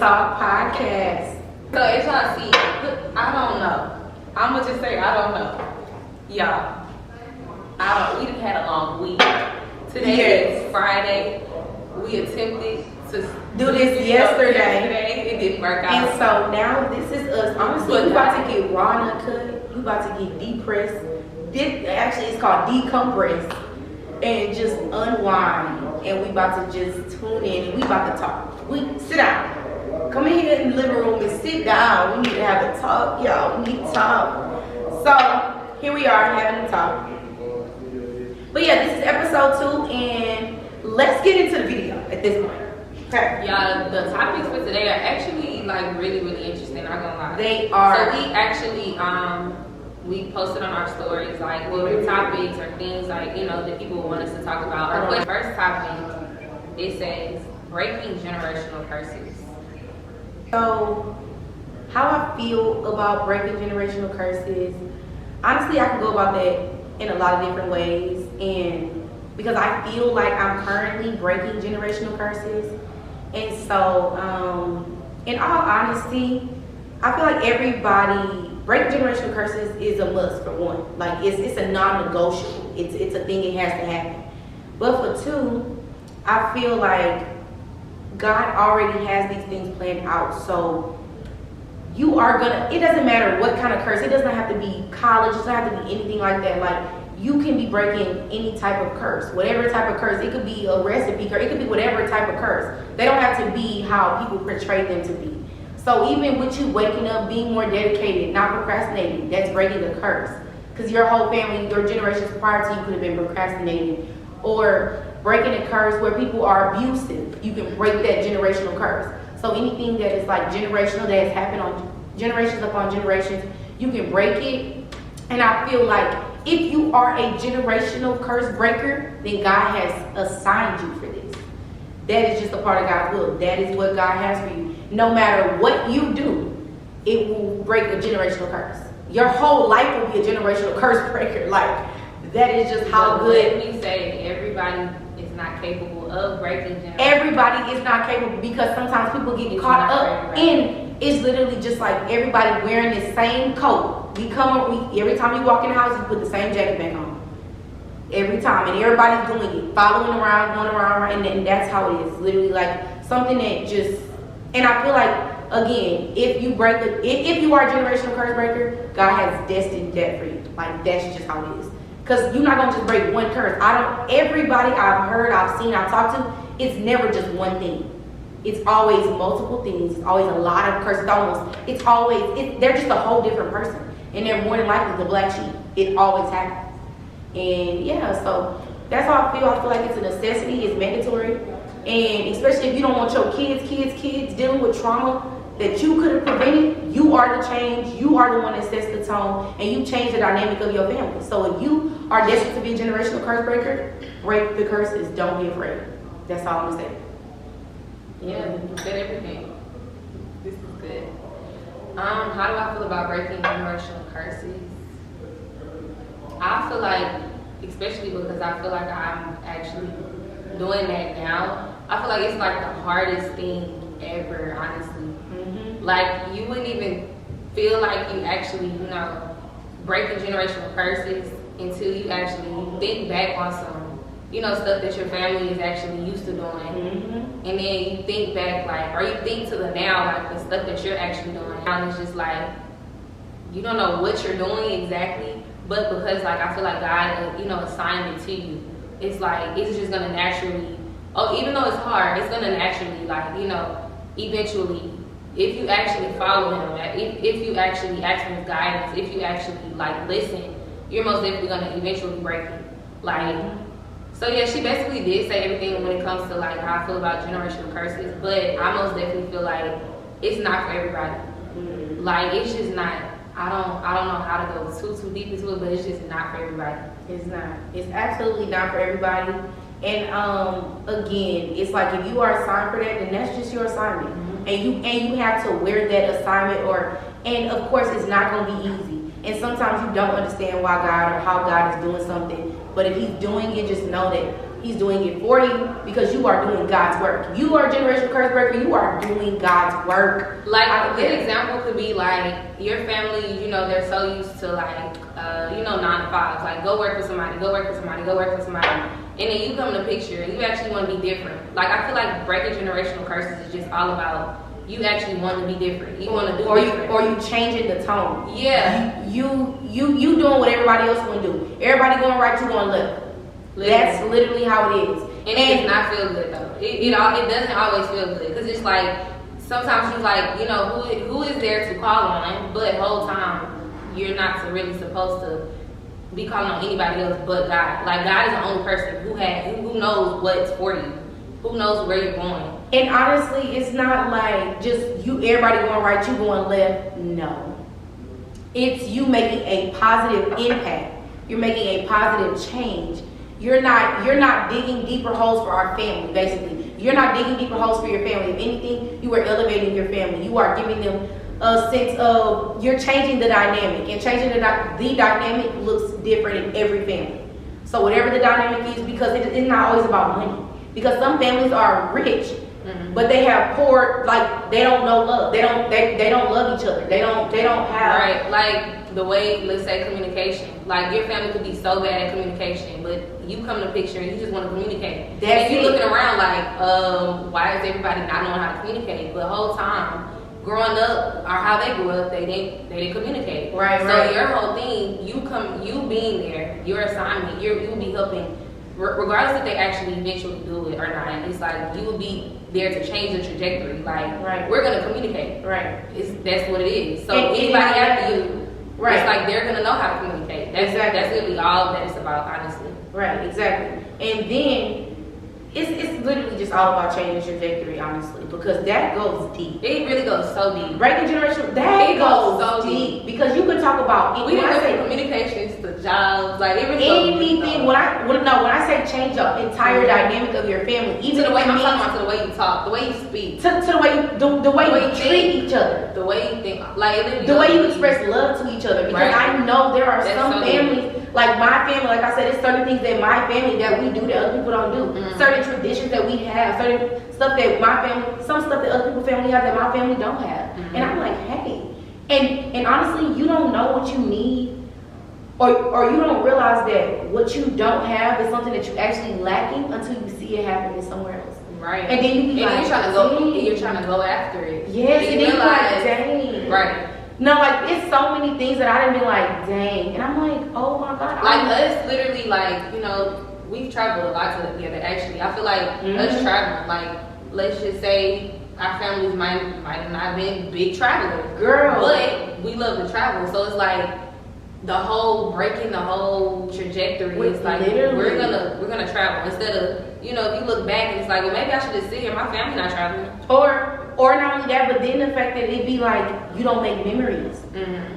Talk podcast. So as y'all see, I don't know. I'm gonna just say I don't know. Y'all, we done had a long week. Today is Friday. We attempted to do this yesterday. It didn't work out. And so now this is us. Honestly, we about to get raw and uncut. We about to get depressed. This actually is called decompress. And just unwind. And we about to just tune in and we about to talk. We sit down. Come in here in the living room and sit down. We need to have a talk, y'all. We need to talk. So here we are having a talk. But yeah, this is episode 2 and let's get into the video at this point. Okay. Y'all, the topics for today are actually like really interesting, not gonna lie. They are. So we actually we posted on our stories like what are topics or things like, you know, that people want us to talk about. Our first topic, it says breaking generational curses. So how I feel about breaking generational curses, honestly I can go about that in a lot of different ways, and because I feel like I'm currently breaking generational curses. And so in all honesty, I feel like everybody breaking generational curses is a must for one. Like it's a non-negotiable. It's a thing, it has to happen. But for two, I feel like God already has these things planned out. So you are gonna, it doesn't matter what kind of curse, it doesn't have to be college, it doesn't have to be anything like that. Like you can be breaking any type of curse, whatever type of curse. It could be a recipe curse, it could be whatever type of curse. They don't have to be how people portray them to be. So even with you waking up, being more dedicated, not procrastinating, that's breaking a curse. Because your whole family, your generations prior to you could have been procrastinating. Or breaking a curse where people are abusive, you can break that generational curse. So anything that is like generational, that has happened on generations upon generations, you can break it. And I feel like if you are a generational curse breaker, then God has assigned you for this. That is just a part of God's will. That is what God has for you. No matter what you do, it will break a generational curse. Your whole life will be a generational curse breaker. Like, that is just how good. We say everybody is not capable of breaking generational. Everybody is not capable, because sometimes people get caught up in, it's literally just like everybody wearing the same coat. Every time you walk in the house, you put the same jacket back on. Every time, and everybody's doing it, following around, going around, and that's how it is. Literally like something that just, and I feel like, again, if you are a generational curse breaker, God has destined that for you. Like, that's just how it is. Because you're not going to just break one curse. Everybody I've heard, I've seen, I've talked to, it's never just one thing. It's always multiple things. It's always a lot of curses. They're just a whole different person. And they're more than likely the black sheep. It always happens. And yeah, so that's how I feel. I feel like it's a necessity, it's mandatory. And especially if you don't want your kids dealing with trauma that you could have prevented, you are the change, you are the one that sets the tone, and you change the dynamic of your family. So if you are destined to be a generational curse breaker, break the curses, don't be afraid. That's all I'm saying. Yeah, you said everything. This is good. How do I feel about breaking generational curses? I feel like, especially because I feel like I'm actually doing that now, I feel like it's like the hardest thing ever, honestly. Mm-hmm. Like, you wouldn't even feel like you actually, you know, breaking generational curses until you actually think back on some, you know, stuff that your family is actually used to doing. Mm-hmm. And then you think back, like, or you think to the now, like the stuff that you're actually doing. And it's just like, you don't know what you're doing exactly, but because, like, I feel like God, you know, assigned it to you, it's like, it's just gonna naturally, even though it's hard, it's gonna naturally, like, you know, eventually, if you actually follow Him, if you actually ask Him His guidance, if you actually, like, listen, you're most definitely gonna eventually break it. Like, so yeah, she basically did say everything when it comes to, like, how I feel about generational curses, but I most definitely feel like it's not for everybody. Mm-hmm. Like, it's just not. I don't know how to go too deep into it, but it's just not for everybody. It's not. It's absolutely not for everybody. And again, it's like if you are assigned for that, then that's just your assignment. Mm-hmm. And you have to wear that assignment, and of course it's not gonna be easy. And sometimes you don't understand why God or how God is doing something. But if He's doing it, just know that He's doing it for you because you are doing God's work. You are a generational curse breaker. You are doing God's work. Like a good example could be like your family, you know, they're so used to like, 9 to 5s, like go work for somebody, go work for somebody, go work for somebody. And then you come in the picture and you actually want to be different. Like I feel like breaking generational curses is just all about you actually want to be different. You want to do different. Or you changing the tone. Yeah. You doing what everybody else want to do. Everybody going right, you going left. Literally. That's literally how it is. And it does not feel good though. It doesn't always feel good because it's like sometimes you like, you know, who is there to call on, but the whole time you're not really supposed to be calling on anybody else but God. Like God is the only person who knows what's for you, who knows where you're going. And honestly, it's not like just everybody going right, you going left. No, it's you making a positive impact. You're making a positive change. You're not digging deeper holes for our family. Basically, you're not digging deeper holes for your family. If anything, you are elevating your family. You are giving them a sense of you're changing the dynamic, and changing the dynamic looks different in every family. So whatever the dynamic is, because it's not always about money. Because some families are rich, but they have poor, like they don't know love. They don't love each other. They don't have right. Like the way, let's say communication. Like your family could be so bad at communication, but you come to the picture and you just want to communicate. And you're looking around like, why is everybody not knowing how to communicate? But the whole time, growing up or how they grew up, they didn't communicate. Right. So your whole thing, you being there, your assignment, you'll be helping. Regardless if they actually eventually do it or not, it's like you will be there to change the trajectory. Like we're gonna communicate. Right. That's what it is. So anybody after you, right? It's like they're gonna know how to communicate. That's really all that it's about, honestly. Right. Exactly. And then it's literally just all about changing the trajectory, honestly, because that goes deep. It really goes so deep. Breaking generational, that goes so deep because you could talk about we didn't say communications to jobs, like it really anything. When I say change the entire dynamic of your family, even to the way I'm talking about, to the way you talk, the way you speak, to the way you treat each other, the way you think, like the way you express love to each other. Because I know there are some families. Like my family, like I said, there's certain things that my family that we do that other people don't do. Certain traditions that we have, certain stuff that my family, some stuff that other people's family have that my family don't have. And I'm like, hey. And honestly, you don't know what you need, or you don't realize that what you don't have is something that you're actually lacking until you see it happening somewhere else. Right. And then you be like, you're trying to go after it. Yes, and then you like, dang. Right. No, like it's so many things that I didn't be like, dang, and I'm like, oh my god. Like us, literally, like we've traveled a lot together. Actually, I feel like us traveling, like let's just say our families might not have been big travelers, girl, but we love to travel. So it's like breaking the whole trajectory is like literally. we're gonna travel instead of if you look back and it's like, well, maybe I should just sit here. My family not traveling. Or not only that, but then the fact that it be like you don't make memories.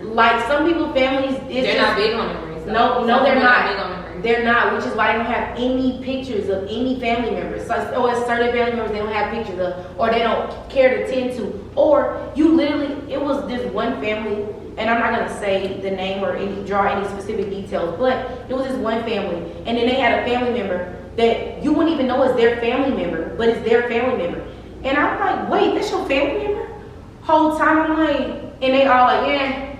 Like some people families, they're not big on memories. No, they're not. They're not, which is why they don't have any pictures of any family members. So, or certain family members they don't have pictures of, or they don't care to tend to. Or you literally, it was this one family, and I'm not gonna say the name or draw any specific details, but it was this one family, and then they had a family member that you wouldn't even know is their family member, but it's their family member. And I'm like, wait, that's your family member? Whole time I'm like, and they all like, yeah,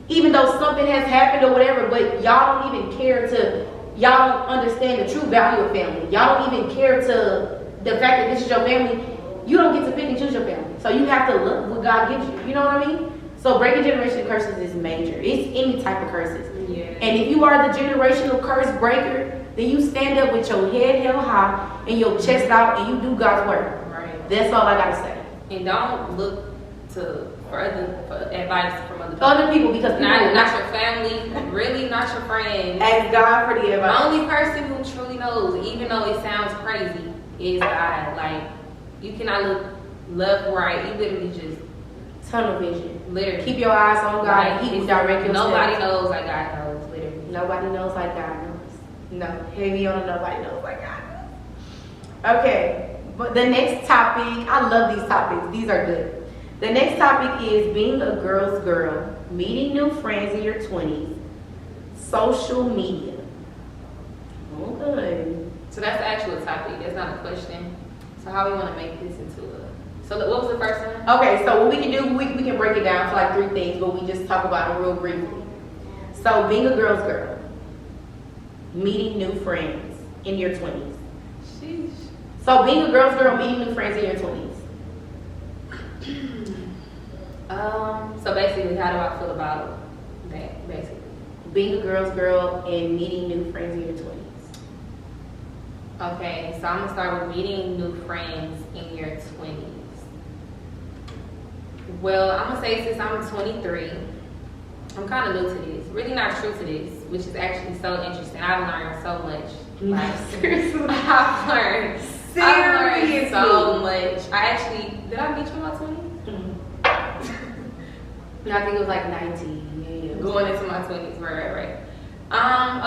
even though something has happened or whatever, but y'all don't even care y'all don't understand the true value of family. Y'all don't even care to the fact that this is your family. You don't get to pick and choose your family. So you have to look what God gives you. You know what I mean? So breaking generational curses is major. It's any type of curses. Yeah. And if you are the generational curse breaker, then you stand up with your head held high and your chest out and you do God's work. Right. That's all I gotta say. And don't look for advice from other people because not your family, really not your friends. Ask God for the advice. The only person who truly knows, even though it sounds crazy, is God. Like you cannot look left, right. You literally just tunnel vision. Literally keep your eyes on God and He will direct your Nobody steps. knows like God knows. Literally nobody knows like God knows. No, heavy on nobody knows like God knows. Okay, but the next topic, I love these topics. These are good. The next topic is being a girl's girl, meeting new friends in your 20s, social media. Okay. So that's the actual topic. That's not a question. So how we want to make this into a... So what was the first one? Okay, so what we can do, we can break it down to like 3 things, but we just talk about them real briefly. So being a girl's girl, meeting new friends in your 20s. Sheesh. So being a girl's girl, meeting new friends in your 20s. So basically, how do I feel about that, basically? Being a girl's girl and meeting new friends in your 20s. Okay, so I'm going to start with meeting new friends in your 20s. Well, I'm going to say since I'm 23, I'm kind of new to this. Really not true to this, which is actually so interesting. I've learned so much. Like, Seriously? I've learned so much. I actually, did I meet you in my 20s? No, I think it was like 19. Yeah. Going into my 20s, right.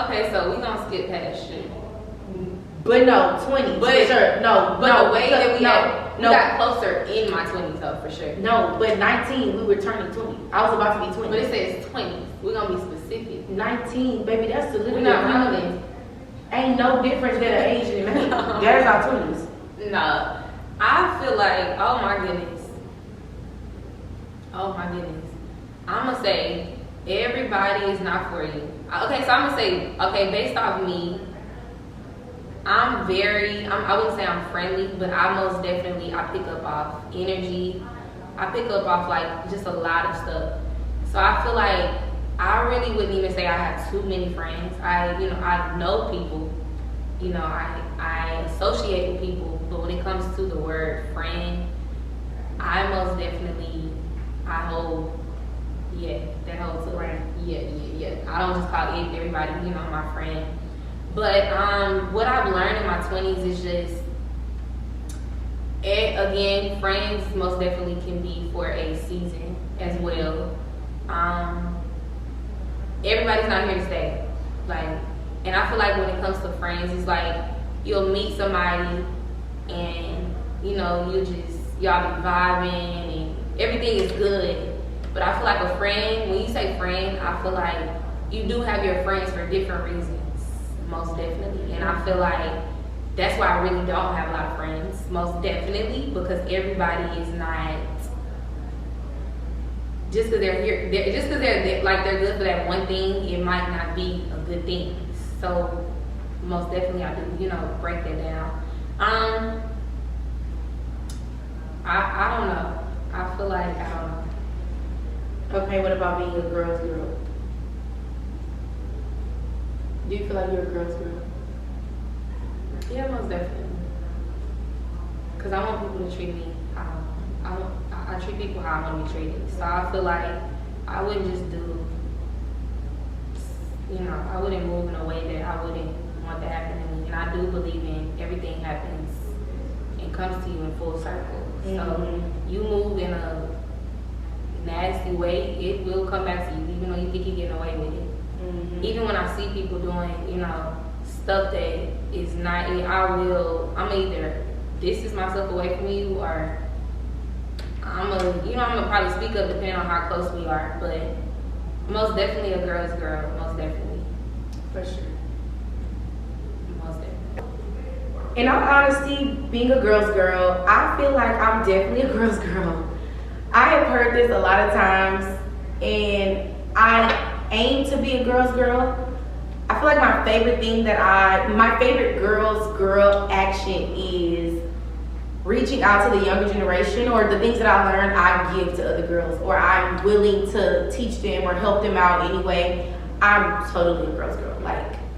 Okay, so we're going to skip past you. But no, 20. But sure. No, the way that we no. got closer in my 20s, though, for sure. No, but 19, we were turning 20. I was about to be 20. But it says 20s. We're going to be specific. 19, baby, that's a little We're bit not different. running. Ain't no difference than an age and a man. That is our 20s. No. I feel like, oh my goodness. I'm going to say, everybody is not for you. Okay, so I'm going to say, okay, based off me, I wouldn't say I'm friendly, but I most definitely, I pick up off energy. I pick up off like just a lot of stuff. So I feel like I really wouldn't even say I have too many friends. I know people, I associate with people, but when it comes to the word friend, I most definitely, that holds a Right. Yeah. I don't just call everybody, my friend. But what I've learned in my 20s is just, again, friends most definitely can be for a season as well. Everybody's not here to stay. And I feel like when it comes to friends, it's like you'll meet somebody and, y'all be vibing and everything is good. But I feel like a friend, when you say friend, I feel like you do have your friends for different reasons. Most definitely. And I feel like that's why I really don't have a lot of friends, most definitely, because everybody is not, just because they're here, just because they're good for that one thing, it might not be a good thing. So most definitely I do, break that down. I don't know. I feel like, I don't know. Okay, what about being a girl's girl? Do you feel like you're a girl's girl? Yeah, most definitely. Because I want people to treat me how I treat people how I want to be treated. So I feel like I wouldn't just do, I wouldn't move in a way that I wouldn't want to happen to me. And I do believe in everything happens and comes to you in full circle. So you move in a nasty way, it will come back to you, even though you think you're getting away with it. Even when I see people doing, stuff that is not, I'm either distance myself away from you or I'm gonna probably speak up depending on how close we are, but most definitely a girl's girl, most definitely. For sure. Most definitely. In all honesty, being a girl's girl, I feel like I'm definitely a girl's girl. I have heard this a lot of times, and I aim to be a girl's girl. I feel like my favorite girl's girl action is reaching out to the younger generation, or the things that I learned I give to other girls, or I'm willing to teach them or help them out anyway. I'm totally a girl's girl.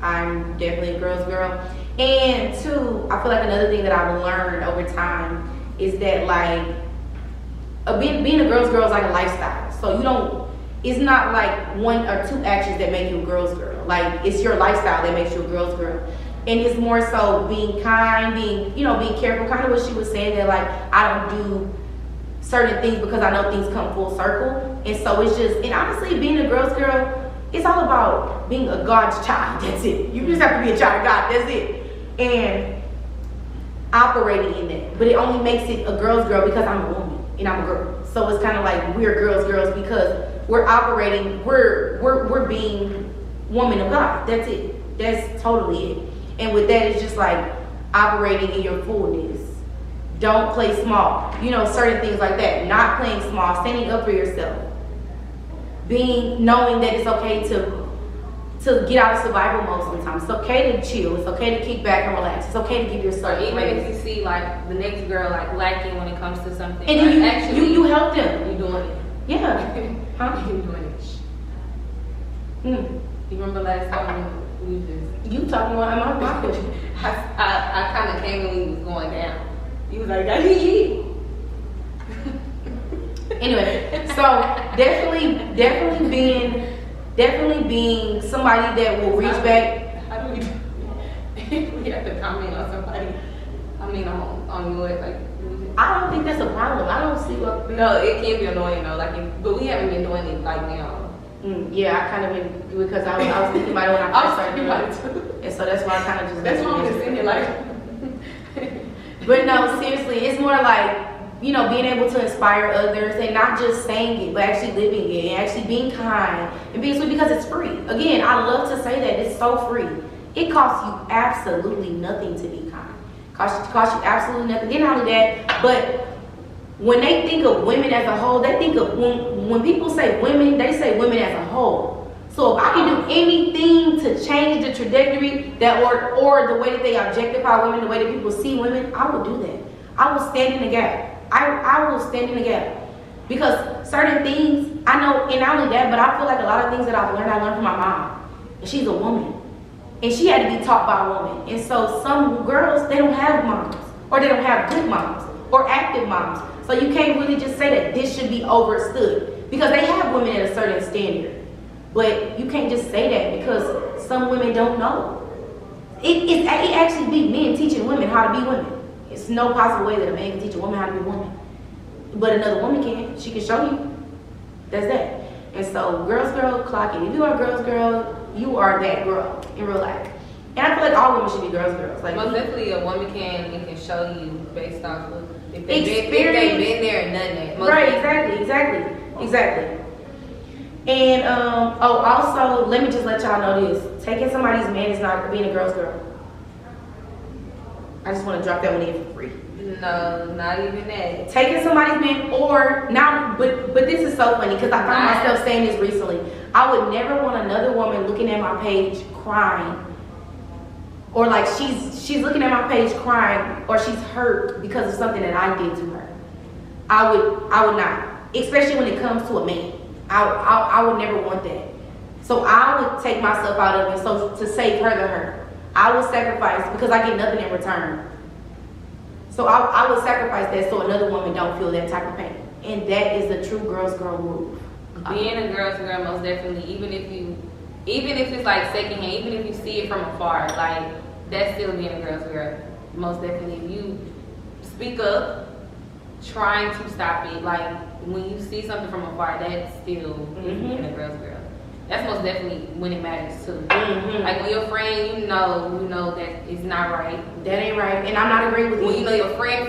I'm definitely a girl's girl. And two, I feel like another thing that I've learned over time is that being a girl's girl is like a lifestyle. So it's not like 1 or 2 actions that make you a girl's girl. It's your lifestyle that makes you a girl's girl. And it's more so being kind, being careful, kind of what she was saying, that I don't do certain things because I know things come full circle. And so it's just, and honestly, being a girl's girl, it's all about being a God's child. That's it. You just have to be a child of God. That's it. And operating in that. But it only makes it a girl's girl because I'm a woman and I'm a girl. So it's kind of like we're girls because we're operating, we're being woman of God. That's it. That's totally it. And with that, it's just like operating in your fullness. Don't play small. You know, certain things like that. Not playing small, standing up for yourself. Knowing that it's okay to get out of survival mode sometimes. It's okay to chill. It's okay to kick back and relax. It's okay to give yourself even grace. if you see like the next girl like lacking when it comes to something. And then like, you help them. You doing it. Yeah. Huh? You doing it. You remember last time we just... You talking about my question. I kind of came when we was going down. You was like, Anyway, so definitely being somebody that will reach back. How do we have to comment on somebody? I mean, on yours, like. I don't think that's a problem. I don't see what. No, it can be annoying though. But we haven't been doing it like now. Yeah, I kind of been because I was thinking about it when I first started doing it, and so that's why I kind of just. That's why I'm just thinking like. But no, seriously, it's more like, you know, being able to inspire others and not just saying it, but actually living it and actually being kind and being sweet because it's free. Again, I love to say that it's so free. It costs you absolutely nothing to be kind. Costs you absolutely nothing. Then not only that, but when they think of women as a whole, they think of when people say women, they say women as a whole. So if I can do anything to change the trajectory that or the way that they objectify women, the way that people see women, I will do that. I will stand in the gap. I will stand in the gap. Because certain things, I know, and not only that, but I feel like a lot of things that I learned from my mom. And she's a woman. And she had to be taught by a woman. And so some girls, they don't have moms. Or they don't have good moms. Or active moms. So you can't really just say that this should be overstood. Because they have women at a certain standard. But you can't just say that because some women don't know. It actually be men teaching women how to be women. It's no possible way that a man can teach a woman how to be a woman. But another woman can. She can show you. That's that. And so, girls, clock it. If you are a girl, you are that girl in real life. And I feel like all women should be girls. Like, most definitely a woman can show you based off of if they've been there and done that. Right, exactly. And also, let me just let y'all know this. Taking somebody's man is not being a girl's girl. I just want to drop that one in for free. No, not even that. Taking somebody's man or now, but this is so funny because I found myself saying this recently. I would never want another woman looking at my page crying, or like she's looking at my page crying, or she's hurt because of something that I did to her. I would not, especially when it comes to a man. I would never want that. So I would take myself out of it so to save her to her. I would sacrifice because I get nothing in return. So I would sacrifice that so another woman don't feel that type of pain. And that is the true girl's girl move. Being a girl's girl, most definitely, even if it's like secondhand, even if you see it from afar, like that's still being a girl's girl. Most definitely, if you speak up, trying to stop it, like when you see something from afar, that's still being a girl's girl. That's most definitely when it matters too. Like when your friend, you know that it's not right. That ain't right, and I'm not agreeing with you. When you know your friend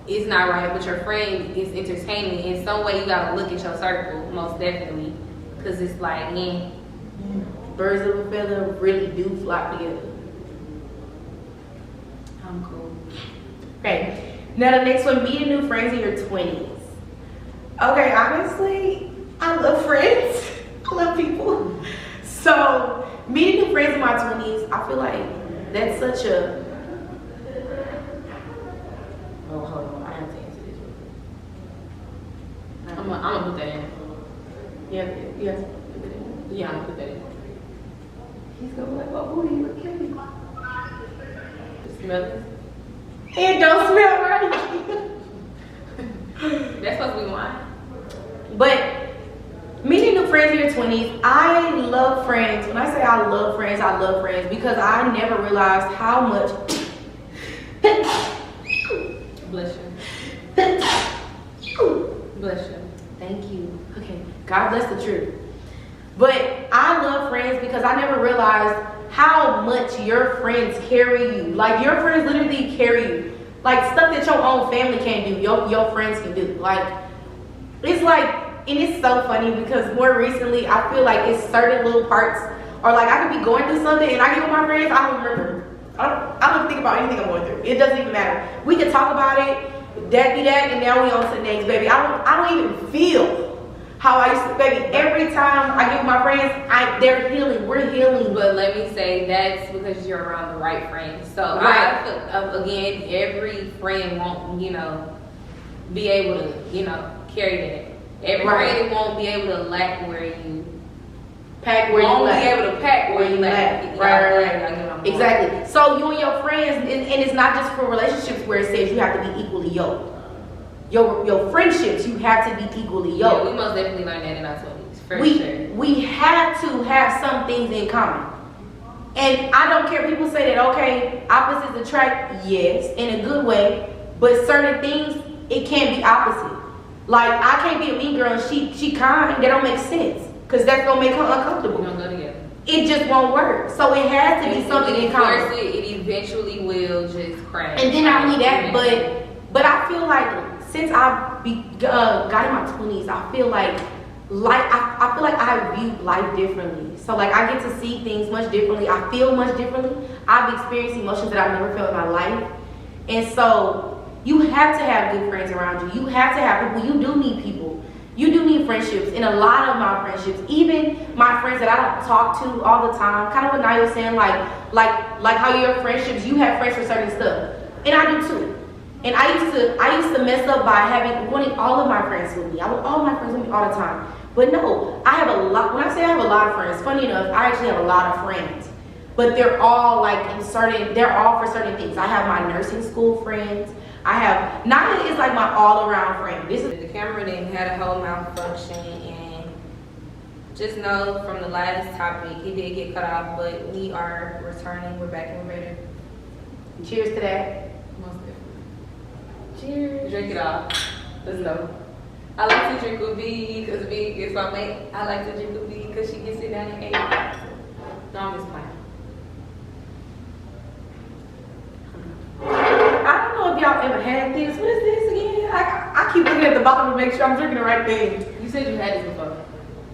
is not right, but your friend is entertaining, in some way you gotta look at your circle, most definitely, because it's like, birds of a feather really do flock together. I'm cool. Okay, now the next one: meeting new friends in your 20s. Okay, honestly, I love friends. I love people. So, meeting new friends in my 20s, I feel like that's such a... Oh, hold on. I have to answer this real quick. I'm gonna put that in. Yeah. Yeah, I'm gonna put that in. He's gonna be like, oh, who are you looking Smell it? It don't smell right. That's supposed to be wine. But meeting new friends in your 20s, I love friends. When I say I love friends because I never realized how much. Bless you. Bless you. Thank you. Okay. God bless the truth. But I love friends because I never realized how much your friends carry you. Like your friends literally carry you. Like stuff that your own family can't do, your friends can do. Like it's like, and it's so funny because more recently I feel like it's certain little parts Or like I could be going through something and I get with my friends, I don't remember. I don't think about anything I'm going through. It doesn't even matter. We can talk about it, that be that, and now we on to the next, baby. I don't even feel how I used to, baby. Every time I get with my friends, they're healing. We're healing. But let me say, that's because you're around the right friends. So right. I feel, again, every friend won't, be able to, carry that. Every right. friend won't be able to lack where you pack where you lack. Won't be able to pack where you lack. Right. Exactly. So you and your friends, and it's not just for relationships where it says you have to be equally yoked. Your friendships, you have to be equally yoked. Yeah, we most definitely learned that in our 20s, for sure. We have to have some things in common. And I don't care, people say that, okay, opposites attract, yes, in a good way, but certain things, it can't be opposite. Like, I can't be a mean girl and she kind, that don't make sense. Because that's going to make her uncomfortable. We don't go together. It just won't work. So it has to be something in common. It eventually will just crash. And then not only that, but I feel like since I got in my 20s, I feel like I view life differently. So like I get to see things much differently. I feel much differently. I've experienced emotions that I've never felt in my life. And so you have to have good friends around you. You have to have people. You do need people. You do need friendships. And a lot of my friendships, even my friends that I don't talk to all the time, kind of what Naya was saying, like how your friendships, you have friends for certain stuff. And I do too. And I used to mess up by wanting all of my friends with me. I want all my friends with me all the time. But no, I have a lot. When I say I have a lot of friends, funny enough, I actually have a lot of friends. But they're all they're all for certain things. I have my nursing school friends. I have, Naya is like my all around friend. The camera didn't had a whole malfunction, and just know from the last topic, he did get cut off, but we are returning. We're back and we're ready. Cheers to that. Most definitely. Cheers. Drink it off. Let's go. I like to drink with V because V is my mate. I like to drink with V because she can sit down and eat. No, I'm just playing. I don't know if y'all ever had this. What is this again? I keep looking at the bottle to make sure I'm drinking the right thing. You said you had this before.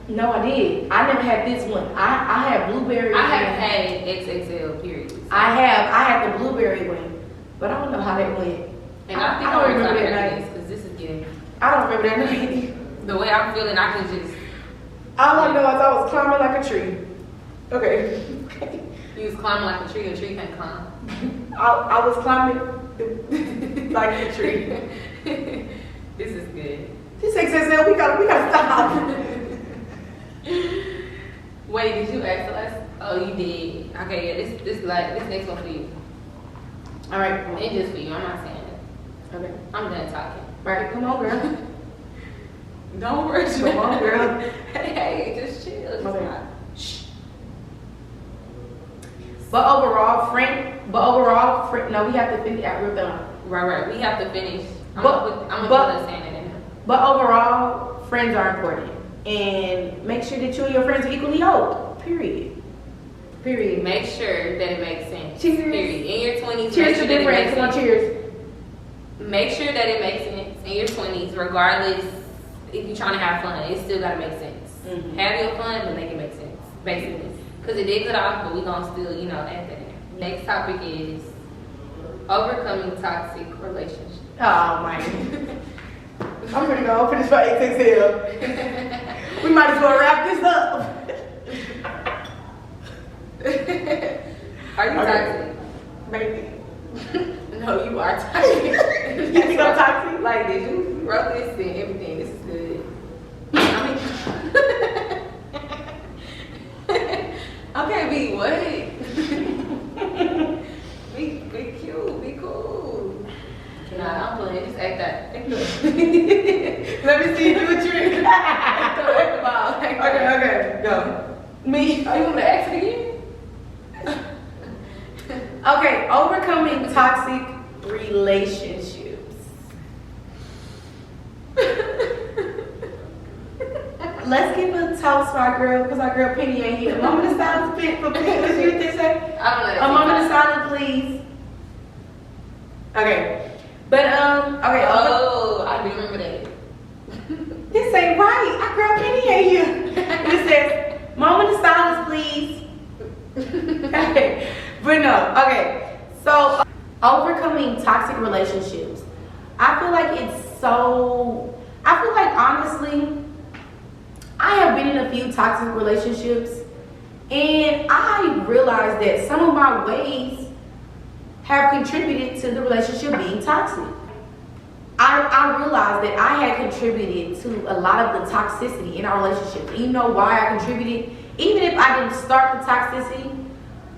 No, I did. I never had this one. I had blueberry. I haven't had XXL period. I had the blueberry one, but I don't know how that went. And I think I don't I'm remember that night night. because this is getting. I don't remember that night. The way I'm feeling, I can just. All I know is I was climbing like a tree. Okay. You was climbing like a tree can't climb. I was climbing like a tree. This is good. This XXL, we gotta stop. Wait, did you ask the last? Oh, you did. Okay, yeah. This next one for you. All right. It's just for you. I'm not saying it. Okay. I'm done talking. Right. Come on, girl. Don't worry. Come on, girl. Hey, just chill. Just Okay. not. Shh. But overall, no, we have to finish out. We're done. Right. We have to finish. I'm But- gonna put saying it in there. But overall, friends are important. And make sure that you and your friends are equally yoked. Period. Make sure that it makes sense. Cheers. Period. In your 20s, Cheers make to sure that good it friends. makes Come on, sense. cheers. Make sure that it makes sense in your 20s, regardless if you're trying to have fun. It still gotta make sense. Mhm. Have your fun, but make it make sense, basically. Because it did cut off, but we gonna still, add that in. Next topic is overcoming toxic relationships. Oh, my. I'm gonna go finish my XXL. We might as well wrap this up. Are you toxic? Maybe. No, you are toxic. You think I'm toxic? Like, did you wrote this and everything? This is good. I mean, okay, B, what? Be cute, be cool. Nah, I'm playing. Just act that. Let me see you do a trick. Act the ball. Okay, go. Me. Oh, you want me to ask it again? Okay, overcoming toxic relationships. Let's give a toast to our girl, because our girl Penny ain't here. A moment of silence for Penny. What's what they say? I don't know. A moment of silence, please. Okay. But okay. Oh, I do remember that. This ain't right. Our girl Penny ain't here. It says, moment of silence, please. But no, okay. So overcoming toxic relationships. I feel like honestly, I have been in a few toxic relationships, and I realized that some of my ways have contributed to the relationship being toxic. I realized that I had contributed to a lot of the toxicity in our relationship. And you know why I contributed? Even if I didn't start the toxicity,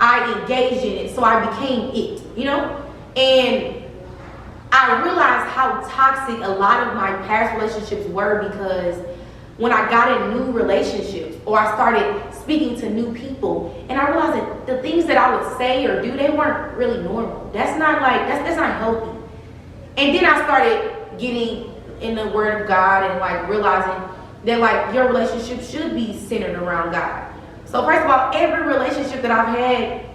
I engaged in it, so I became it, you know? And I realized how toxic a lot of my past relationships were, because when I got in new relationships or I started speaking to new people, and I realized that the things that I would say or do, they weren't really normal. That's not healthy. And then I started getting in the Word of God and like realizing that like your relationship should be centered around God. So first of all, every relationship that I've had,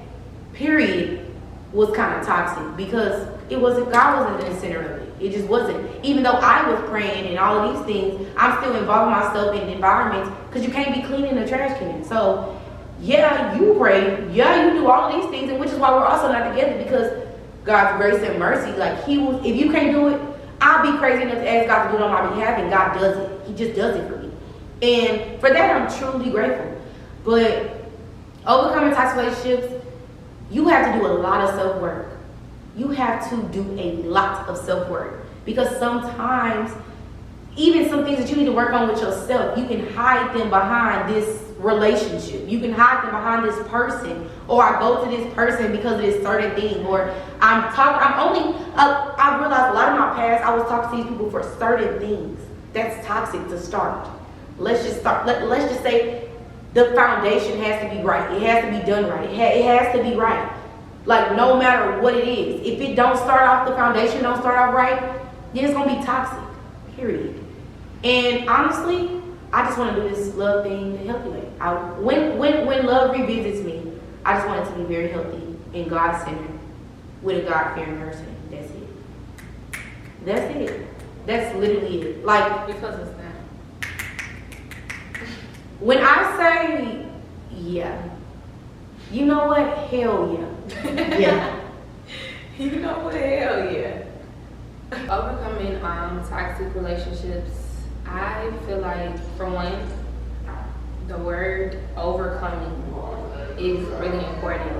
period, was kind of toxic, because God wasn't in the center of it. It just wasn't. Even though I was praying and all of these things, I'm still involving myself in environments, because you can't be cleaning the trash can. So yeah, you pray, yeah, you do all of these things, and which is why we're also not together, because God's grace and mercy, like if you can't do it, I'll be crazy enough to ask God to do it on my behalf, and God does it. He just does it for me. And for that, I'm truly grateful. But overcoming toxic relationships, you have to do a lot of self-work. You have to do a lot of self-work, because sometimes even some things that you need to work on with yourself, you can hide them behind this relationship. You can hide them behind this person, or I go to this person because of this certain thing, or I realized a lot of my past, I was talking to these people for certain things. That's toxic to start. Let's just say the foundation has to be right. It has to be done right. It has to be right. Like, no matter what it is. If it don't start off, the foundation don't start off right, then it's going to be toxic. Period. And honestly, I just want to do this love thing the healthy way. When love revisits me, I just want it to be very healthy and God-centered with a God-fearing person. That's it. That's it. That's literally it. Like, Because it's not. when I say, yeah, you know what? Hell yeah. Yeah. You know what? Hell yeah. Overcoming toxic relationships, I feel like, for one, the word overcoming is really important,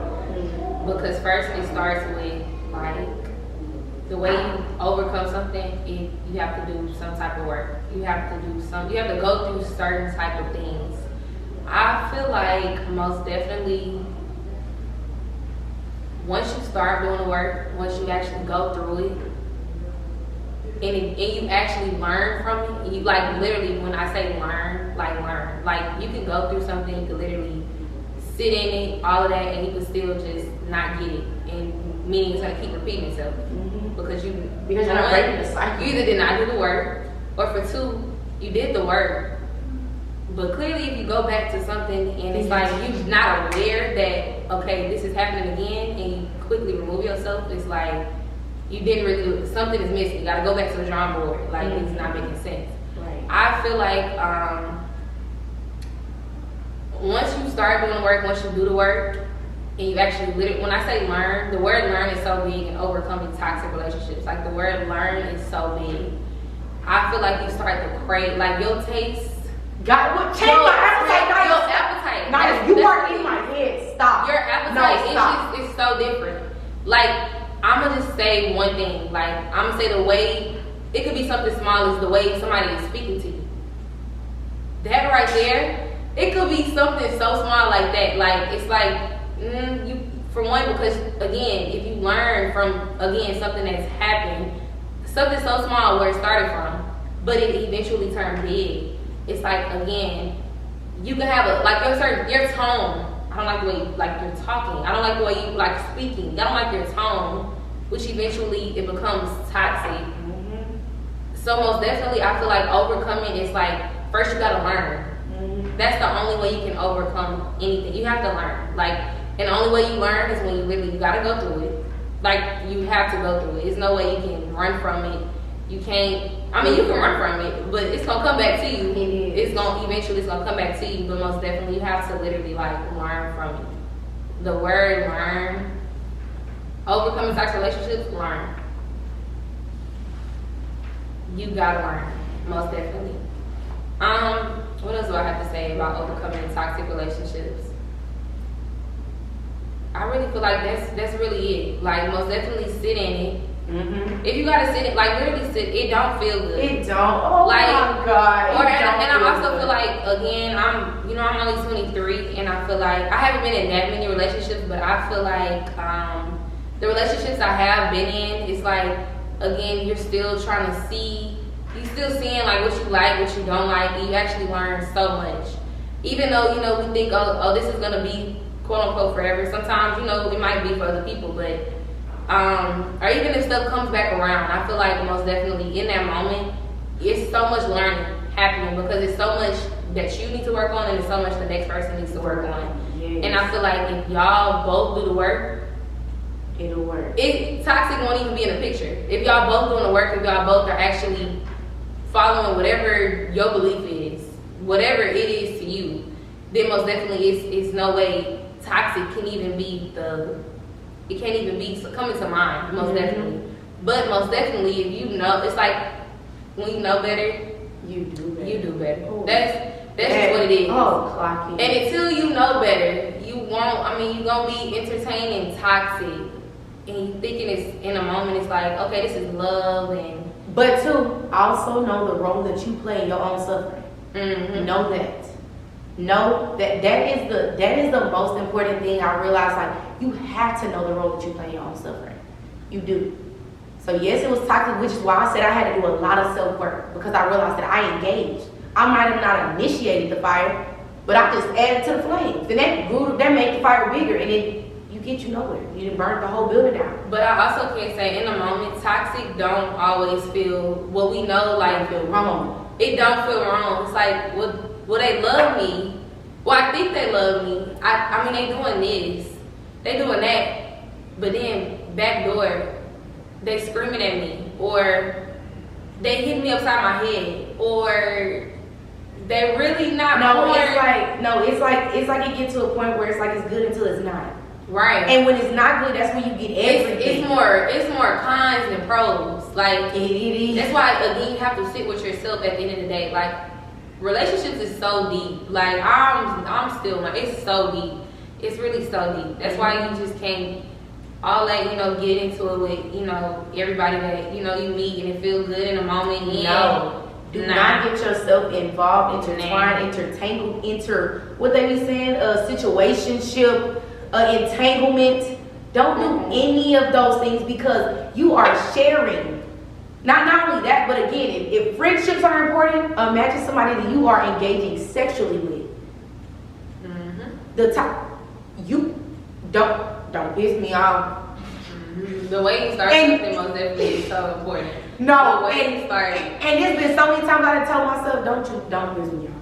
because first it starts with like the way you overcome something. You have to do some type of work. You have to go through certain type of things. I feel like most definitely, once you start doing the work, once you actually go through it, and you actually learn from it, you like literally, when I say learn, like you can go through something, you can literally sit in it, all of that, and you can still just not get it, and meaning it's gonna keep repeating itself, because you're not breaking the cycle. You either did not do the work, or for two, you did the work, but clearly if you go back to something and it's like you're not aware that, okay, this is happening again, and you quickly remove yourself, it's like you didn't really do it. Something is missing. You gotta go back to the drawing board. Like, it's not making sense. Right. I feel like once you start doing the work, once you do the work, and you actually when I say learn, the word learn is so big in overcoming toxic relationships. Like, the word learn is so big. I feel like you start to crave, like, your taste. God, what? Change my appetite. Your appetite. Nice. You are in my head. Stop. Your appetite stop. is so different. Like, I'm gonna just say one thing. Like, I'm gonna say the way, it could be something small as the way somebody is speaking to you. That right there, it could be something so small like that. Like, it's like, you, for one, because again, if you learn from, again, something that's happened, something so small where it started from, but it eventually turned big. It's like, again, you can have your tone. I don't like the way you're talking. I don't like the way you speaking. I don't like your tone, which eventually it becomes toxic. So most definitely, I feel like overcoming is like, first you gotta learn. That's the only way you can overcome anything. You have to learn. Like, and the only way you learn is when you gotta go through it. Like, you have to go through it. There's no way you can run from it. You can't. I mean, you can run from it, but it's gonna come back to you. It's gonna come back to you. But most definitely, you have to literally learn from it. The word learn overcoming toxic relationships, learn. You gotta learn, most definitely. What else do I have to say about overcoming toxic relationships? I really feel like that's really it. Like, most definitely sit in it. Mm-hmm. If you gotta sit it, like literally sit, it don't feel good. It don't. Oh like, my God. And I also feel like, again, I'm only 23, and I feel like I haven't been in that many relationships, but I feel like the relationships I have been in, it's like, again, you're still trying to see. You still seeing like what you like, what you don't like, and you actually learn so much. Even though, we think, oh, this is gonna be quote unquote forever. Sometimes, it might be for other people, but or even if stuff comes back around, I feel like most definitely in that moment, it's so much learning happening because it's so much that you need to work on and it's so much the next person needs to work on. Yes. And I feel like if y'all both do the work, it'll work. Toxic won't even be in the picture. If y'all both doing the work, if y'all both are actually following whatever your belief is, whatever it is to you, then most definitely it's no way toxic can even be it can't even be coming to mind, most definitely. But most definitely, if you know, it's like when you know better, you do better. You do better. Ooh. That's just what it is. Oh, clock it. And until you know better, you're gonna be entertaining toxic, and you thinking it's in a moment. It's like, okay, this is love, and but to also know the role that you play in your own suffering. Mm-hmm. Know that. Know that is the most important thing. I realized, like, you have to know the role that you play in your own suffering. You do. So yes, it was toxic, which is why I said I had to do a lot of self-work, because I realized that I engaged. I might have not initiated the fire, but I just added to the flames. And that made the fire bigger, and you get you nowhere. You didn't burn the whole building down. But I also can't say in the moment, toxic don't always feel what we know, like, feel wrong. It don't feel wrong. It's like, well, they love me. Well, I think they love me. I mean, they doing this, they doing that, but then backdoor, they screaming at me, or they hit me upside my head, or they really not. It's like it gets to a point where it's like it's good until it's not. Right. And when it's not good, that's when you get everything. It's more cons than pros. Like, it is. That's why, again, you have to sit with yourself at the end of the day. Like, relationships is so deep. Like, I'm still, it's so deep. It's really so deep. That's why you just can't all that, get into it with, everybody that, you meet and it feels good in a moment. No. Do not get yourself involved, intertwined, intertangled, what they be saying, situationship, entanglement. Don't do any of those things, because you are sharing. Not only that, but again, if friendships are important, imagine somebody that you are engaging sexually with. You don't piss me off. The way you start something most definitely is so important. No, the way you start. And there's been so many times I told myself, don't piss me off.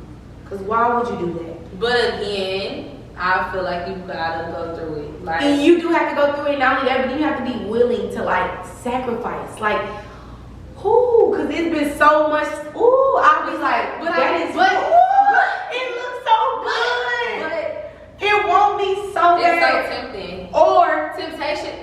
Because why would you do that? But again, I feel like you gotta go through it. Like, and you do have to go through it. Not only that, but you have to be willing to, like, sacrifice. Like, because it's been so much. I'll be like, it looks so good. But it won't be so bad. It's so tempting. Or temptation.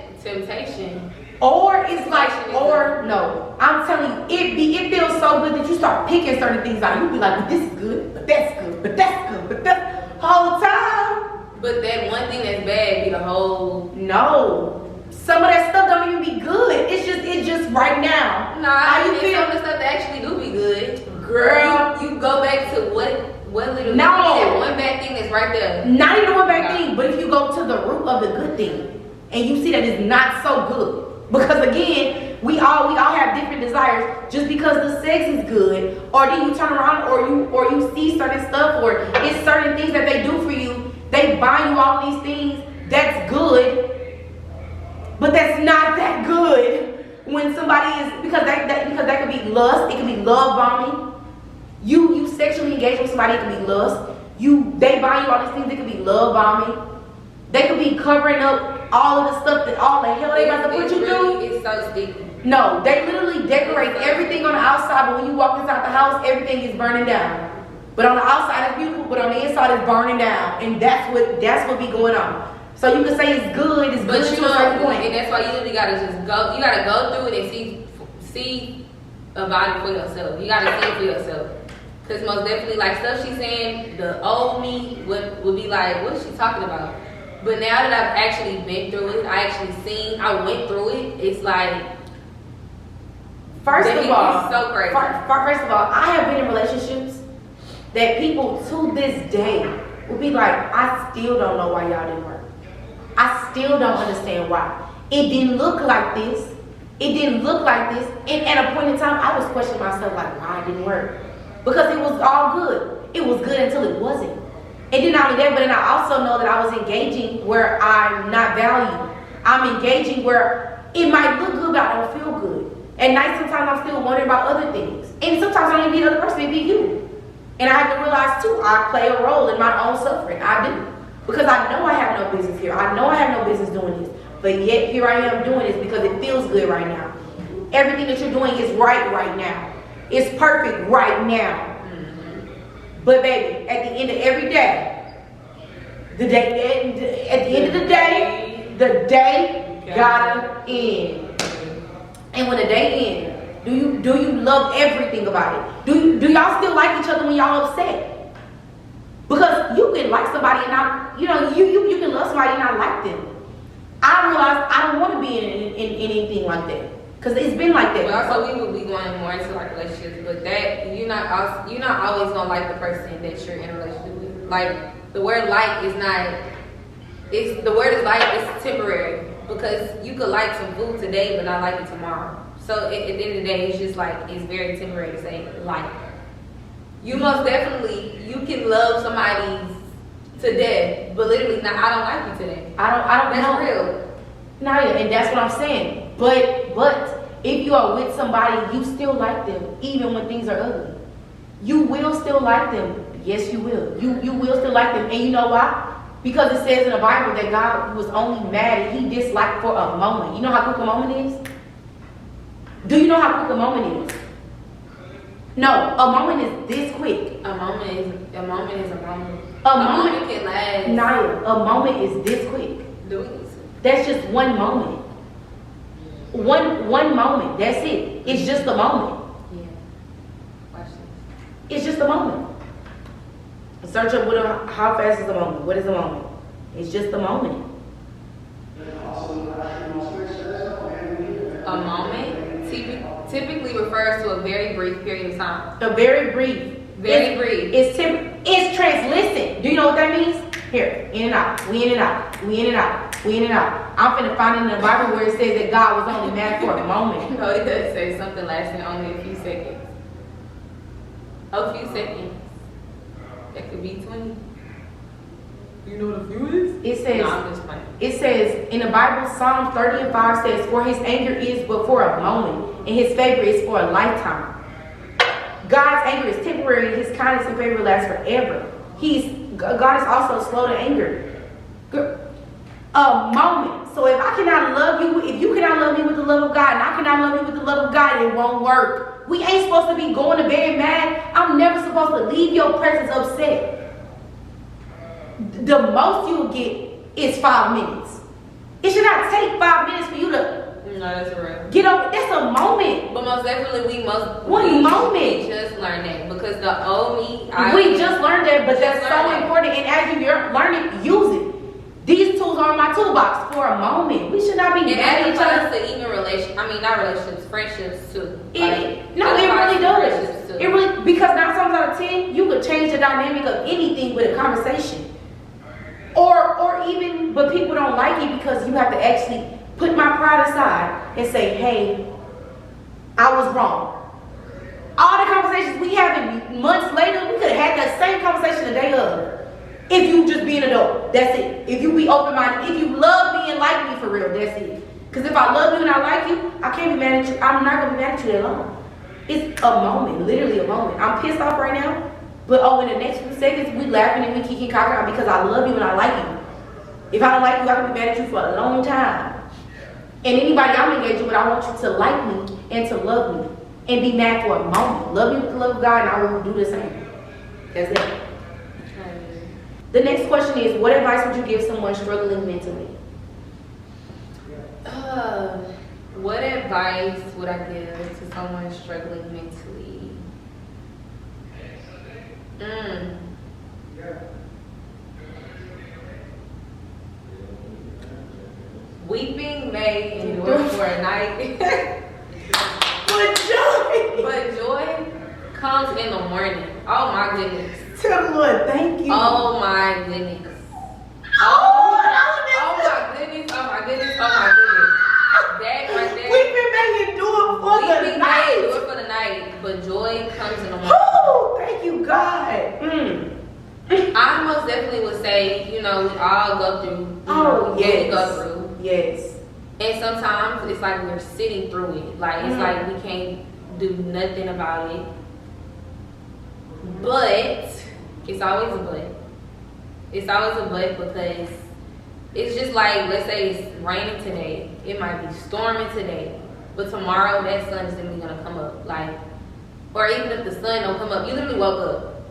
Or it's like, no. I'm telling you, it feels so good that you start picking certain things out. You be like, but this is good, but that's good, but that's good, but that's whole time. But that one thing that's bad be the whole. No. Some of that stuff don't even be good. It's just right now. Nah, how you feel? Some of the stuff that actually do be good. Girl. You go back to what literally that one bad thing that's right there. Not even one bad thing, but if you go to the root of the good thing and you see that it's not so good. Because again, we all have different desires. Just because the sex is good, or then you turn around or you see certain stuff, or it's certain things that they do for you, they buy you all these things, that's good. But that's not that good when somebody is, because that could be lust, it could be love bombing. You sexually engage with somebody, it could be lust. They buy you all these things, it could be love bombing. They could be covering up all of the stuff all the hell they about to put you through. It's so sticky. No, they literally decorate everything on the outside, but when you walk inside the house, everything is burning down. But on the outside it's beautiful, but on the inside it's burning down. And that's what be going on. So you can say it's good to a certain point. And that's why you literally gotta just go. You gotta go through it and see about it for yourself. You gotta see it for yourself. Cause most definitely, like stuff she's saying, the old me would be like, what is she talking about? But now that I've actually been through it, I went through it. It's like, first of all, so crazy. First of all, I have been in relationships that people to this day will be like, I still don't know why y'all didn't work. I still don't understand why. It didn't look like this. It didn't look like this. And at a point in time, I was questioning myself like, why it didn't work. Because it was all good. It was good until it wasn't. And then not only that, but then I also know that I was engaging where I'm not valued. I'm engaging where it might look good, but I don't feel good. At night, sometimes I'm still wondering about other things. And sometimes I don't even be the other person, it be you. And I have to realize too, I play a role in my own suffering. I do. Because I know I have no business here. I know I have no business doing this. But yet here I am doing this because it feels good right now. Everything that you're doing is right now. It's perfect right now. Mm-hmm. But baby, at the end of every day, at the end of the day gotta end. And when the day ends, do you love everything about it? Do y'all still like each other when y'all upset? Because you can like somebody and not, you can love somebody and not like them. I realized I don't want to be in anything like that. Because it's been like that. But also, we will be going more into like relationships, but that you're not always gonna like the person that you're in a relationship with. Like the word like is not. The word is like it's temporary because you could like some food today but not like it tomorrow. So at the end of the day, it's just like it's very temporary to say like. You most definitely you can love somebody to death, but literally not. I don't like you today. I don't. That's know. real. Naya, and that's what I'm saying. But if you are with somebody, you still like them, even when things are ugly. You will still like them. Yes, you will. You will still like them. And you know why? Because it says in the Bible that God was only mad and he disliked for a moment. You know how quick a moment is? Do you know how quick a moment is? No, a moment is this quick. A moment is a moment. A moment can last. Naya, a moment is this quick. That's just one moment. One moment. That's it. It's just a moment. Yeah. Questions. It's just a moment. Search up how fast is a moment? What is a moment? It's just a moment. A moment typically refers to a very brief period of time. A very brief. Very brief. It's translucent. Do you know what that means? Here, in and out. We in and out. We in and out. We in and out. I'm finna find it in the Bible where it says that God was only mad for a moment. No, it does say something lasting only a few seconds. A few seconds. That could be 20. You know what a few is? It says, no, I'm just playing. It says in the Bible, Psalm 30:5 says, for his anger is but for a moment, and his favor is for a lifetime. God's anger is temporary, and his kindness and favor lasts forever. God is also slow to anger. A moment. So if I cannot love you, if you cannot love me with the love of God, and I cannot love you with the love of God, it won't work. We ain't supposed to be going to bed mad. I'm never supposed to leave your presence upset. The most you'll get is 5 minutes. It should not take 5 minutes for you to that's real. Get over. That's a moment. But most definitely, we moment. We just learned that because the old me. We just learned that, but that's so important. And as you learn it, use it. These tools are in my toolbox for a moment. We should not be mad at each other. To even not relationships, friendships too. It really does. It really, because 9 times out of 10, you could change the dynamic of anything with a conversation. Or even, but people don't like it because you have to actually put my pride aside and say, hey, I was wrong. All the conversations we have months later, we could have had that same conversation the day of. If you just be an adult, that's it. If you be open-minded, if you love me and like me for real, that's it. Because if I love you and I like you, I can't be mad at you. I'm not going to be mad at you that long. It's a moment, literally a moment. I'm pissed off right now, but in the next few seconds, we laughing and we kicking caca because I love you and I like you. If I don't like you, I can be mad at you for a long time. And anybody I'm engaging with, I want you to like me and to love me and be mad for a moment. Love me with the love of God and I will do the same. That's it. The next question is, what advice would you give someone struggling mentally? What advice would I give to someone struggling mentally? Weeping may endure for a night, but joy comes in the morning. Oh my goodness. Tell the Lord, thank you. Oh my goodness. Oh my goodness. Oh my goodness. Oh my goodness. That right there. Weeping may endure for the Weeping may night. endure for the night, but joy comes in the morning. Oh, thank you, God. I most definitely would say, we all go through. What we go through. Yes. And sometimes it's like we're sitting through it. Like it's like we can't do nothing about it. But it's always a but. It's always a but because it's just like, let's say it's raining today. It might be storming today. But tomorrow that sun is literally gonna come up. Like, or even if the sun don't come up, you literally woke up.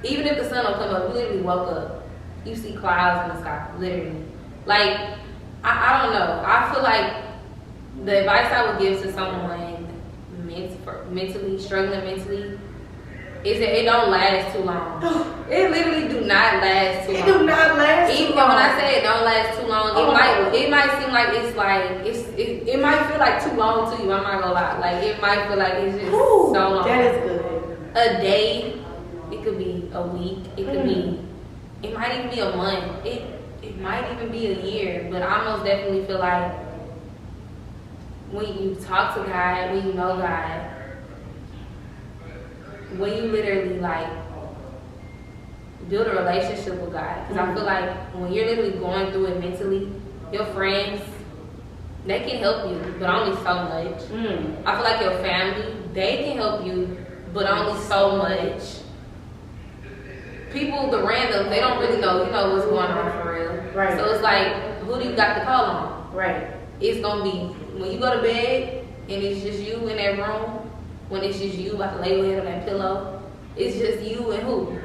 Even if the sun don't come up, you literally woke up. You see clouds in the sky, literally. Like, I don't know. I feel like the advice I would give to someone mentally, struggling mentally, is that it don't last too long. It literally do not last too long. It do not last too long. Even when I say it don't last too long, it might seem like it might feel like too long to you. I'm not gonna lie. Like it might feel like it's just so long. That is good. A day, it could be a week, it could be, it might even be a month. It might even be a year, but I most definitely feel like when you talk to God, when you know God, when you literally like build a relationship with God, because I feel like when you're literally going through it mentally, your friends, they can help you, but only so much. I feel like your family, they can help you, but only so much. People, the randoms, they don't really know, what's going on for real. Right. So it's like, who do you got to call on? Right. It's gonna be when you go to bed and it's just you in that room. When it's just you about to lay your head on that pillow, it's just you and who?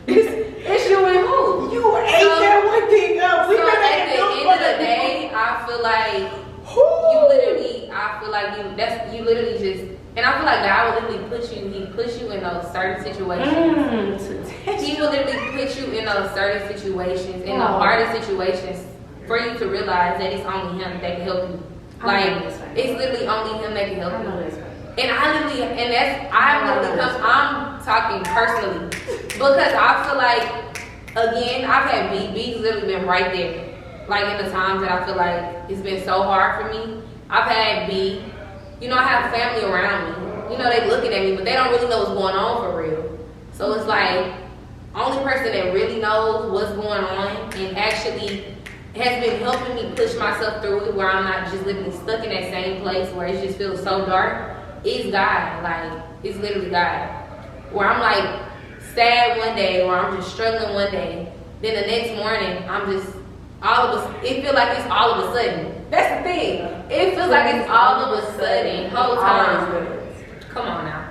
It's you and who? You ate that one thing up. So at the end of the day, I feel like you literally just, and I feel like God will literally He puts you in those certain situations. He will literally put you in those certain situations, in the hardest situations, for you to realize that it's only Him that can help you. Like, it's literally only Him that can help you. And I'm talking personally, because I feel like, again, I've had B's literally been right there. Like in the times that I feel like it's been so hard for me, I've had B. I have family around me. They looking at me, but they don't really know what's going on for real. So it's like, only person that really knows what's going on and actually has been helping me push myself through it, where I'm not just literally stuck in that same place where it just feels so dark, is God. Like, it's literally God. Where I'm like sad one day, or I'm just struggling one day, then the next morning it feels like it's all of a sudden. That's the thing. It feels like it's all of a sudden, whole time. Come on now.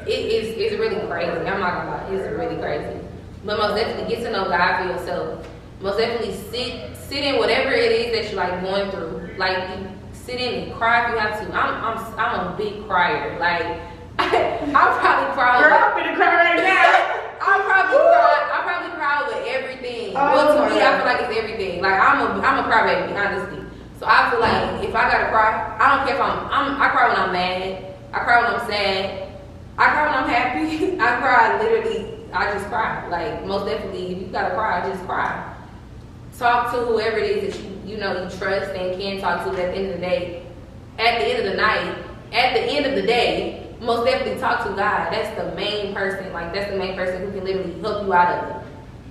It's really crazy. I'm not gonna lie. It's really crazy. But most definitely get to know God for yourself. Most definitely sit in whatever it is that you're like going through. Like, you sit in and cry if you have to. I'm a big crier. Like, I'll probably cry. Girl, I'm gonna cry right now. I probably cry with everything. Well, to me, I feel like it's everything. Like, I'm a crybaby, honestly. So I feel like if I gotta cry, I don't care if I cry when I'm mad. I cry when I'm sad. I cry when I'm happy. I cry literally. I just cry. Like, most definitely, if you gotta cry, just cry. Talk to whoever it is that you trust and can talk to at the end of the day. At the end of the night, at the end of the day, most definitely talk to God. That's the main person. Like, that's the main person who can literally help you out of it.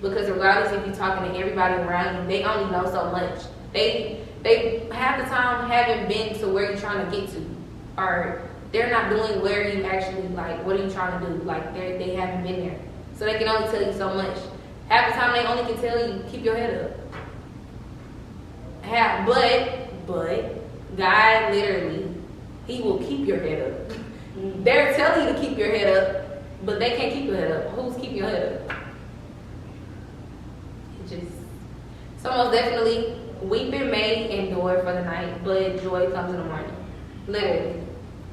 Because regardless if you're talking to everybody around you, they only know so much. They half the time haven't been to where you're trying to get to, or they're not doing where you actually, like, what are you trying to do? Like, they haven't been there, so they can only tell you so much. Half the time they only can tell you keep your head up. But God literally, He will keep your head up. They're telling you to keep your head up, but they can't keep your head up. Who's keeping your head up? just so most definitely, weeping may endure for the night, but joy comes in the morning. Literally.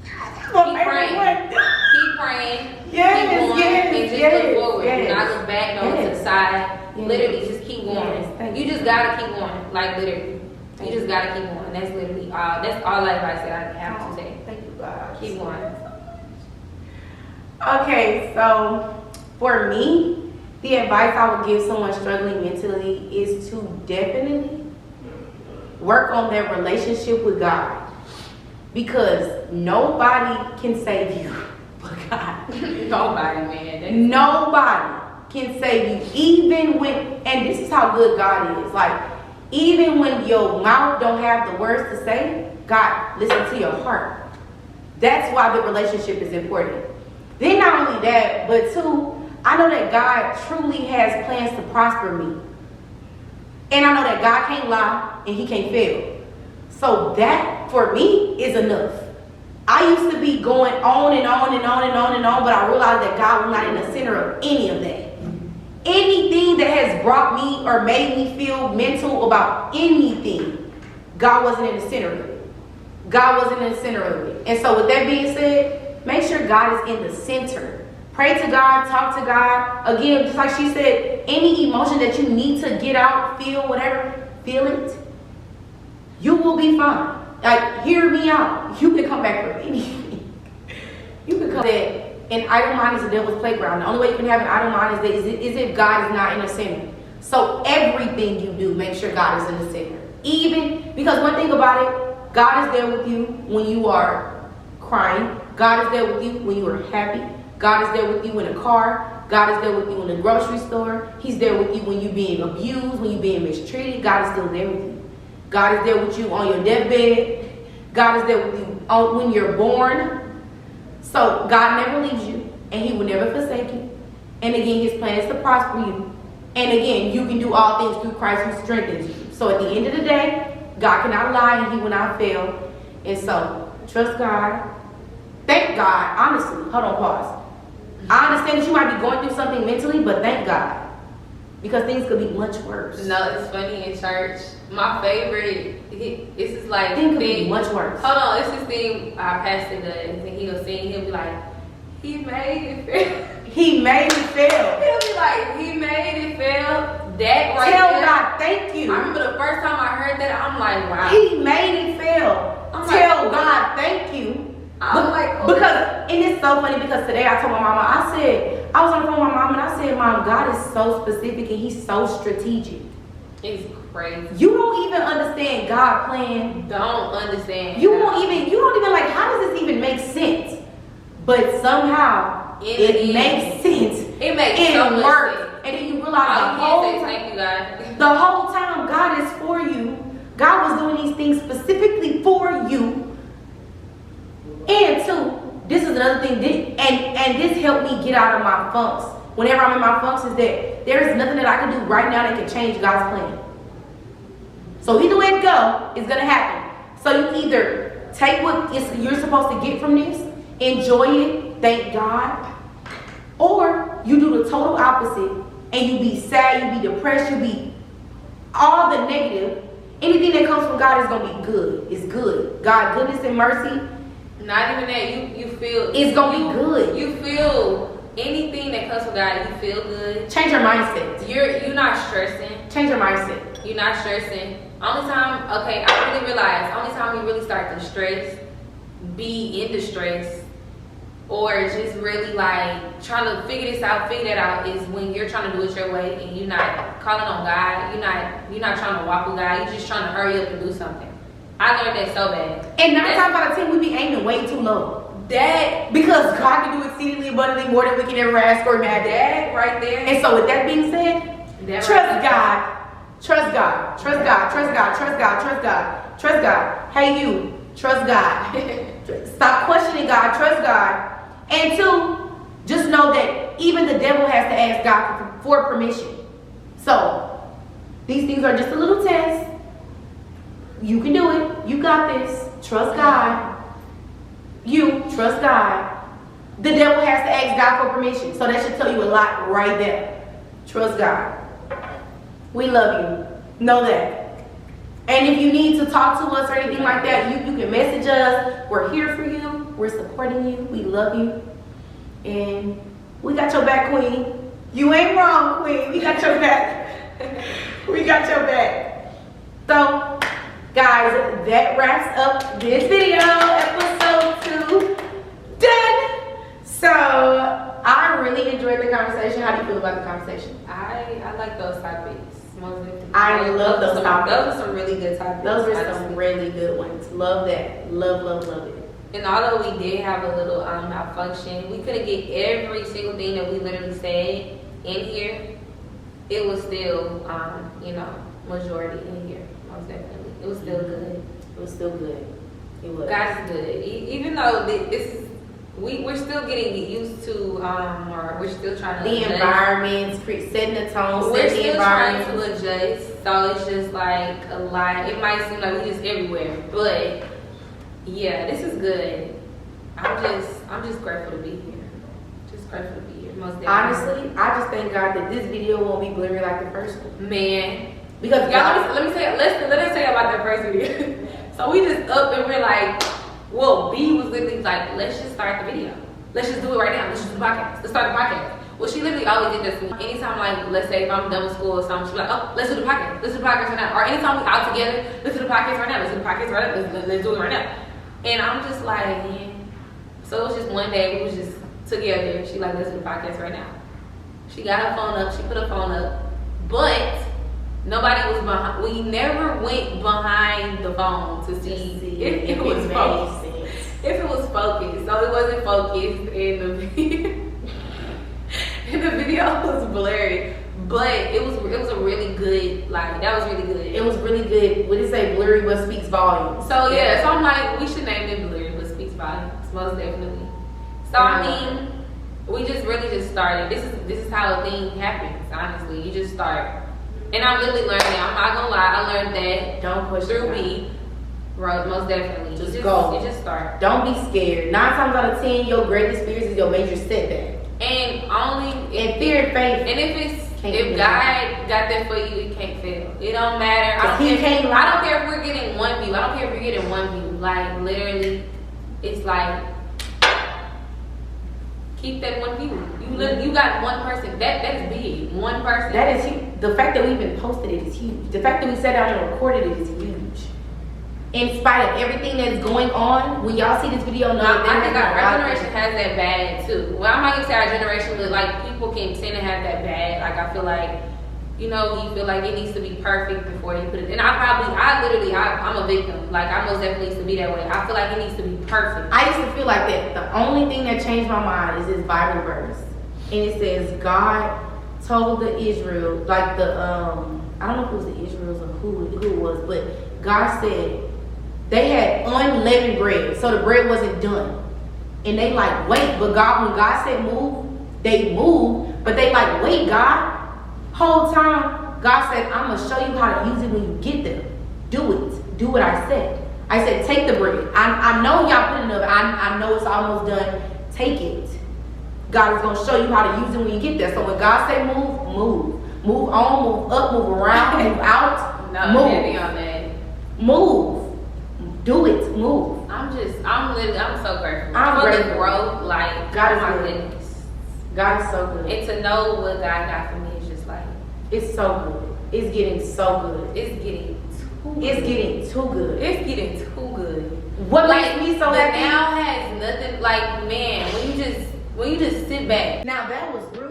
Keep praying. Keep praying. Yes, keep going, yes, and just yes, look forward. yes. Do not look back, no to the side. Yes. Literally, just keep going. Yes, You just gotta keep going. Like literally. You just gotta keep going. That's literally all. That's all advice that I have to say. Thank you, God. Keep going. Okay, so for me, the advice I would give someone struggling mentally is to definitely work on their relationship with God. Because nobody can save you but God. Nobody, man. Nobody can save you. Even when, and this is how good God is. Like, even when your mouth don't have the words to say, God listen to your heart. That's why the relationship is important. Then not only that, but two, I know that God truly has plans to prosper me. And I know that God can't lie and he can't fail. So that, for me, is enough. I used to be going on and on and on and on and on, but I realized that God was not in the center of any of that. Anything that has brought me or made me feel mental about anything, God wasn't in the center of it. God wasn't in the center of it. And so with that being said, make sure God is in the center. Pray to God, talk to God. Again, just like she said, any emotion that you need to get out, feel, whatever, feel it. You will be fine. Like, hear me out. You can come back from anything. You can come that an idle mind is the devil's playground. The only way you can have an idle mind is if God is not in the center. So everything you do, make sure God is in the center. Even, because one thing about it, God is there with you when you are crying. God is there with you when you are happy. God is there with you in a car. God is there with you in the grocery store. He's there with you when you're being abused, when you're being mistreated. God is still there with you. God is there with you on your deathbed. God is there with you when you're born. So God never leaves you, and he will never forsake you. And again, his plan is to prosper you. And again, you can do all things through Christ who strengthens you. So at the end of the day, God cannot lie and he will not fail. And so trust God. Thank God. Honestly, hold on, pause. I understand that you might be going through something mentally, but thank God. Because things could be much worse. No, it's funny in church. My favorite, this is like Things could be much worse. Hold on, it's this thing our pastor does, and he'll sing. He'll be like, "He made it fail." He made it fail. He'll be like, "He made it fail." That right Tell there. God, thank you. I remember the first time I heard that, I'm like, wow. He made it fail. Tell God, thank you. I'm like, oh. Because, and it's so funny because today I told my mama, I was on the phone with my mom and I said, Mom, God is so specific and he's so strategic. It's crazy. You don't even understand God plan. Don't understand. You don't even like, how does this even make sense? But somehow it makes sense. It makes and so it much works. sense. And then you realize Thank you, God. the whole time God is for you. God was doing these things specifically for you. And two, this is another thing, and this helped me get out of my funks. Whenever I'm in my funks, is that there is nothing that I can do right now that can change God's plan. So either way it go, it's gonna happen. So you either take what you're supposed to get from this, enjoy it, thank God, or you do the total opposite and you be sad, you be depressed, you be all the negative. Anything that comes from God is gonna be good. It's good. God, goodness and mercy. Not even that. You feel it's gonna be good. You feel anything that comes from God. You feel good. Change your mindset. You're not stressing. Change your mindset. You're not stressing. Only time, okay, I really realized. Only time you really start to stress, be in distress, or just really like trying to figure this out, figure that out, is when you're trying to do it your way and you're not calling on God. You're not trying to walk with God. You're just trying to hurry up and do something. I learned that so bad. And 9 times out of 10, we be aiming way too low. Because God can do exceedingly abundantly more than we can ever ask or imagine. That right there. And so with that being said, trust God. Trust God. Trust God. Trust God. Trust God. Trust God. Trust God. Hey you, trust God. Stop questioning God. Trust God. And two, just know that even the devil has to ask God for permission. So these things are just a little test. You can do it. You got this. Trust God. You trust God. The devil has to ask God for permission. So that should tell you a lot right there. Trust God. We love you. Know that. And if you need to talk to us or anything like that, you can message us. We're here for you. We're supporting you. We love you. And we got your back, queen. You ain't wrong, queen. We got your back. We got your back. So, guys, that wraps up this video, episode 2. Done. So, I really enjoyed the conversation. How do you feel about the conversation? I like those topics. I love those topics. Those are some really good topics. Those are some really good ones. Love that. Love it. And although we did have a little malfunction, we couldn't get every single thing that we literally said in here. It was still, majority in here. Most definitely. It was still good. It was still good. It was. God is good. Even though this is, we're still getting used to, or we're still trying to the adjust. Environments, setting the tone, We're setting the still trying environment. to adjust, so it's just like a lot. It might seem like we just everywhere, but yeah, this is good. I'm just grateful to be here. Just grateful to be here. Most definitely. Honestly, I just thank God that this video won't be blurry like the first one. Man, Because y'all, let us say about that first video. So we just up and we're like, well, B was literally like, let's just start the video. Let's just do it right now. Let's just do the podcast. Let's start the podcast. Well, she literally always did this to me. Anytime, like, let's say if I'm done with school or something, she'd be like, oh, let's do the podcast. Let's do the podcast right now. Or anytime we out together, let's do the podcast right now. Let's do the podcast right now. Let's do it right now. And I'm just like, man. So it was just one day we was just together. She like, let's do the podcast right now. She got her phone up. She put her phone up. But nobody was behind. We never went behind the phone to see if it was focused. If it was focused. So it wasn't focused and the video was blurry. But it was a really good, like, that was really good. it was really good. What did it say? Blurry but speaks volumes. So yeah, so I'm like, we should name it Blurry but Speaks Volumes, most definitely. So I mean, we just really just started. This is how a thing happens, honestly. You just start. And I'm literally learning. I'm not gonna lie, I learned that Don't push through it me. Right, most definitely. Just go. You just start. Don't be scared. 9 times out of 10, your greatest fears is your major setback. And only And fear and faith. and if Can't God got that for you, it can't fail. It don't matter. I He don't care. can't I don't care if we're getting one view. I don't care if you're getting one view. Like literally, it's like keep that one view. You got one person. That is big. One person. That is huge. The fact that we even posted it is huge. The fact that we sat down and recorded it is huge. In spite of everything that's going on, when y'all see this video, No, I think our generation has that bad too. Well, I'm not gonna say our generation, but like people can tend to have that bad. Like I feel like, you feel like it needs to be perfect before you put it. And I'm a victim. Like I most definitely used to be that way. I feel like it needs to be perfect. I used to feel like that. The only thing that changed my mind is this Bible verse. And it says, God told the Israel, like the, I don't know if it was the Israels or who it was, but God said, they had unleavened bread, so the bread wasn't done. And they like, wait, but God, when God said move, they moved, but they like, wait, God. Whole time, God said, I'm going to show you how to use it when you get there. Do it. Do what I said. I said, take the bread. I know y'all put it up. I know it's almost done. Take it. God is going to show you how to use it when you get there. So when God say move, move. Move on, move up, move around, move out. No, move. heavy on that. Move. Do it. Move. I'm so grateful. I'm for grateful. the growth, like, God is oh my good. goodness. God is so good. And to know what God got for me is just like, It's so good. It's getting so good. it's getting too good. It's getting too good. It's getting too good. What Like, makes me so the happy? now has nothing, like, man, when you just sit back. Now that was real